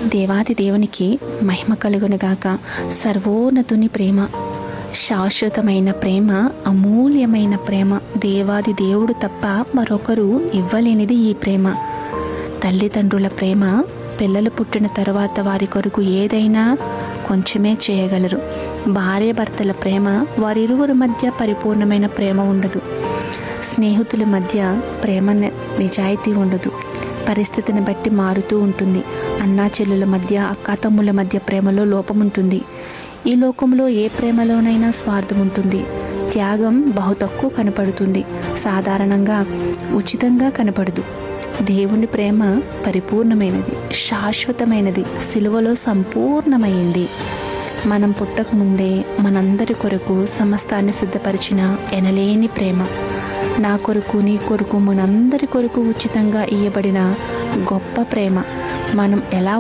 దేవాది దేవునికి మహిమ కలుగునుగాక. సర్వోన్నతుని ప్రేమ, శాశ్వతమైన ప్రేమ, అమూల్యమైన ప్రేమ, దేవాది దేవుడు తప్ప మరొకరు ఇవ్వలేనిది ఈ ప్రేమ. తల్లిదండ్రుల ప్రేమ, పిల్లలు పుట్టిన తర్వాత వారి కొరకు ఏదైనా కొంచెమే చేయగలరు. భార్యాభర్తల ప్రేమ, వారిరువురి మధ్య పరిపూర్ణమైన ప్రేమ ఉండదు. స్నేహితుల మధ్య ప్రేమ నిజాయితీ ఉండదు, పరిస్థితిని బట్టి మారుతూ ఉంటుంది. అన్నా చెల్లుల మధ్య, అక్కాతమ్ముల మధ్య ప్రేమలో లోపం ఉంటుంది. ఈ లోకంలో ఏ ప్రేమలోనైనా స్వార్థం ఉంటుంది. త్యాగం బహు తక్కువ కనపడుతుంది, సాధారణంగా ఉచితంగా కనపడదు. దేవుని ప్రేమ పరిపూర్ణమైనది, శాశ్వతమైనది, సిలువలో సంపూర్ణమైంది. మనం పుట్టకముందే మనందరి కొరకు సమస్తాన్ని సిద్ధపరిచిన ఎనలేని ప్రేమ, నా కొరకు, నీ కొరకు, మనందరి కొరకు ఉచితంగా ఇయ్యబడిన గొప్ప ప్రేమ. మనం ఎలా